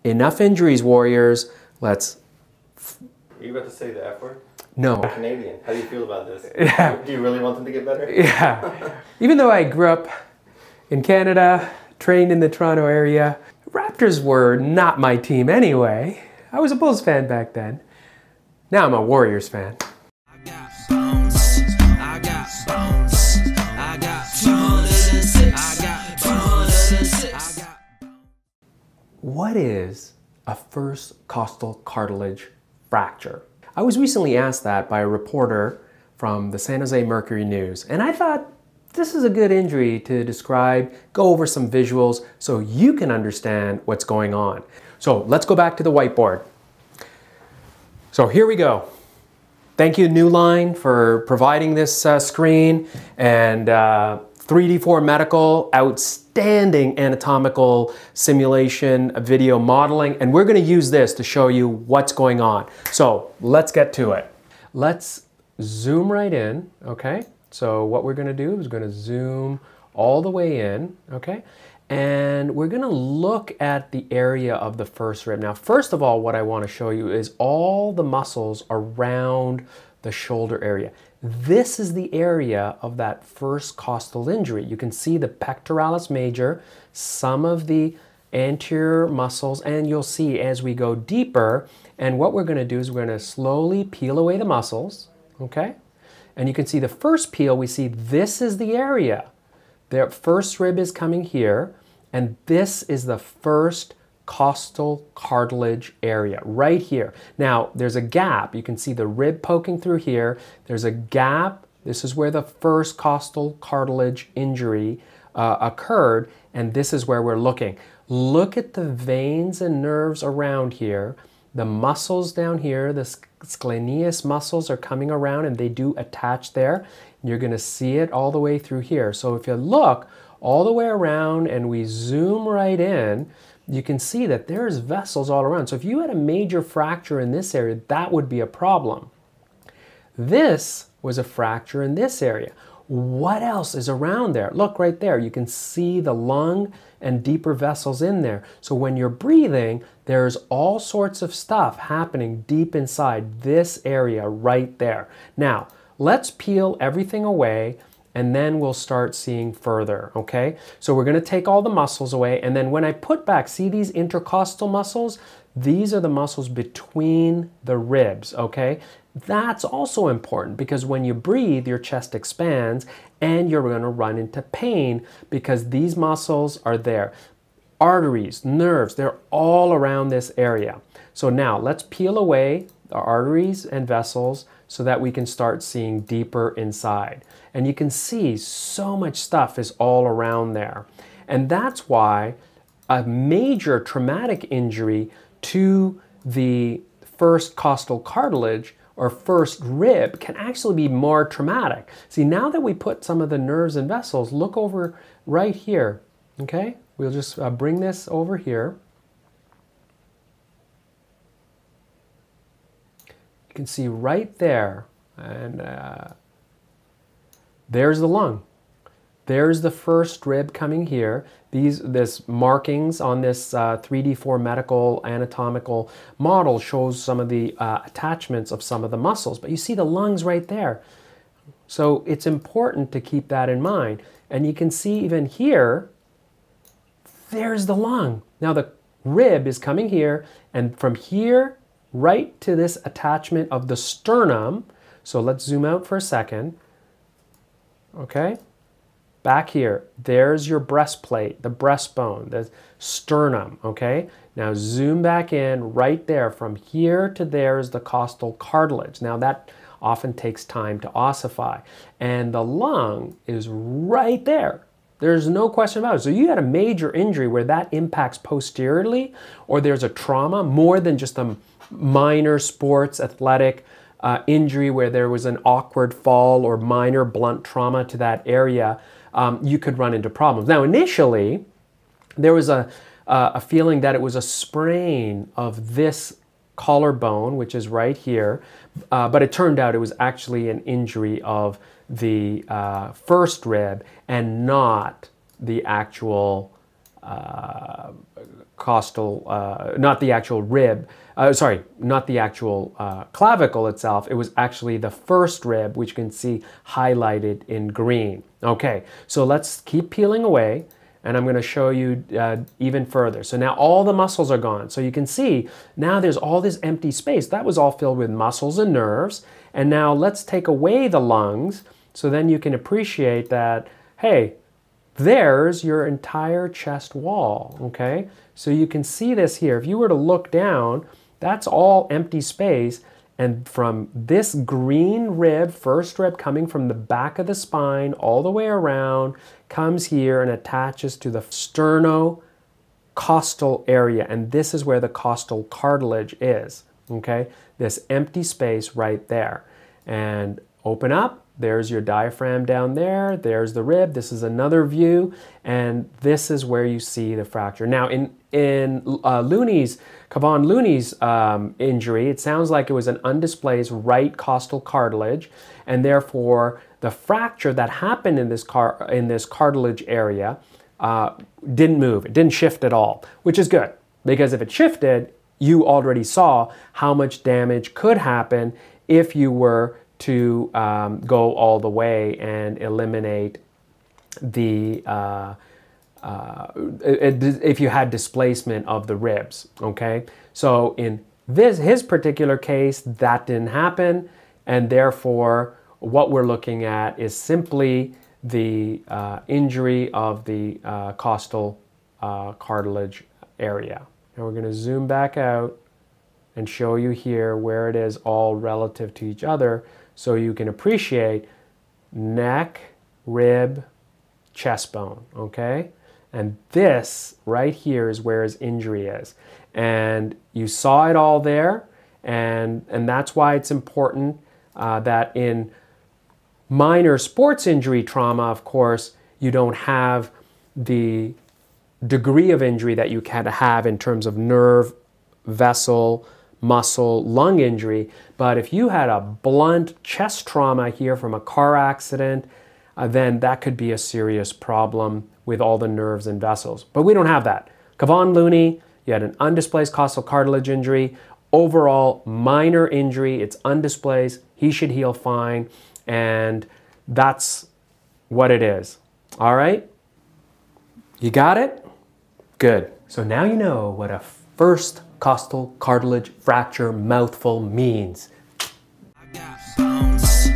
Enough injuries, Warriors. Let's... Are you about to say the F word? No. You're Canadian. How do you feel about this? Yeah. Do you really want them to get better? Yeah. Even though I grew up in Canada, trained in the Toronto area, Raptors were not my team anyway. I was a Bulls fan back then. Now I'm a Warriors fan. What is a first costal cartilage fracture? I was recently asked that by a reporter from the San Jose Mercury News, and I thought this is a good injury to describe, go over some visuals so you can understand what's going on. So let's go back to the whiteboard. So here we go. Thank you, New Line, for providing this screen, and 3D4 Medical, outstanding anatomical simulation, video modeling, and we're going to use this to show you what's going on. So let's get to it. Let's zoom right in, okay? So what we're going to do is going to zoom all the way in, okay? And we're going to look at the area of the first rib. Now, first of all, what I want to show you is all the muscles around the shoulder area. This is the area of that first costal injury. You can see the pectoralis major, some of the anterior muscles, and you'll see as we go deeper. And what we're going to do is we're going to slowly peel away the muscles, okay? And you can see the first peel, we see this is the area. The first rib is coming here, and this is the first costal cartilage area right here. Now, there's a gap. You can see the rib poking through here. There's a gap. This is where the first costal cartilage injury occurred, and this is where we're looking. Look at the veins and nerves around here. The muscles down here, the splenius muscles are coming around, and they do attach there. You're going to see it all the way through here. So if you look all the way around and we zoom right in, you can see that there's vessels all around. So if you had a major fracture in this area, that would be a problem. This was a fracture in this area. What else is around there? Look right there. You can see the lung and deeper vessels in there. So when you're breathing, there's all sorts of stuff happening deep inside this area right there. Now, let's peel everything away, and then we'll start seeing further, okay? So we're going to take all the muscles away, and then when I put back, see these intercostal muscles? These are the muscles between the ribs, okay? That's also important because when you breathe, your chest expands and you're going to run into pain because these muscles are there. Arteries, nerves, they're all around this area. So now let's peel away the arteries and vessels so that we can start seeing deeper inside. And you can see so much stuff is all around there. And that's why a major traumatic injury to the first costal cartilage or first rib can actually be more traumatic. See, now that we put some of the nerves and vessels, look over right here, okay? We'll just bring this over here. You can see right there, and there's the lung. There's the first rib coming here. This markings on this 3D4 medical anatomical model shows some of the attachments of some of the muscles, but you see the lungs right there. So it's important to keep that in mind. And you can see even here, there's the lung. Now the rib is coming here, and from here right to this attachment of the sternum. So let's zoom out for a second. Okay. Back here, there's your breastplate, the breastbone, the sternum, okay? Now zoom back in right there. From here to there is the costal cartilage. Now that often takes time to ossify. And the lung is right there. There's no question about it. So you had a major injury where that impacts posteriorly, or there's a trauma more than just a minor sports athletic injury where there was an awkward fall or minor blunt trauma to that area. You could run into problems. Now, initially, there was a feeling that it was a sprain of this collarbone, which is right here, but it turned out it was actually an injury of the first rib and not the actual costal, not the actual rib, sorry, not the actual clavicle itself. It was actually the first rib, which you can see highlighted in green. Okay, so let's keep peeling away, and I'm going to show you even further. So now all the muscles are gone. So you can see now there's all this empty space. That was all filled with muscles and nerves. And now let's take away the lungs, so then you can appreciate that, hey, there's your entire chest wall, okay? So you can see this here. If you were to look down, that's all empty space. And from this green rib, first rib coming from the back of the spine all the way around, comes here and attaches to the sternocostal area. And this is where the costal cartilage is, okay? This empty space right there. And open up. There's your diaphragm down there. There's the rib. This is another view. And this is where you see the fracture. Now, in Kevon Looney's injury, it sounds like it was an undisplaced right costal cartilage, and therefore the fracture that happened in this cartilage area didn't move. It didn't shift at all, which is good, because if it shifted, you already saw how much damage could happen if you were to go all the way and eliminate the if you had displacement of the ribs, okay? So in his particular case, that didn't happen, and therefore what we're looking at is simply the injury of the costal cartilage area. And we're going to zoom back out and show you here where it is all relative to each other, so you can appreciate neck, rib, chest bone, okay? And this right here is where his injury is. And you saw it all there, and that's why it's important that in minor sports injury trauma, of course, you don't have the degree of injury that you can have in terms of nerve, vessel, muscle, lung injury. But if you had a blunt chest trauma here from a car accident, then that could be a serious problem with all the nerves and vessels. But we don't have that. Kevon Looney, you had an undisplaced costal cartilage injury, overall minor injury, it's undisplaced, he should heal fine, and that's what it is. All right? You got it? Good. So now you know what a first costal cartilage fracture mouthful means. I got bones.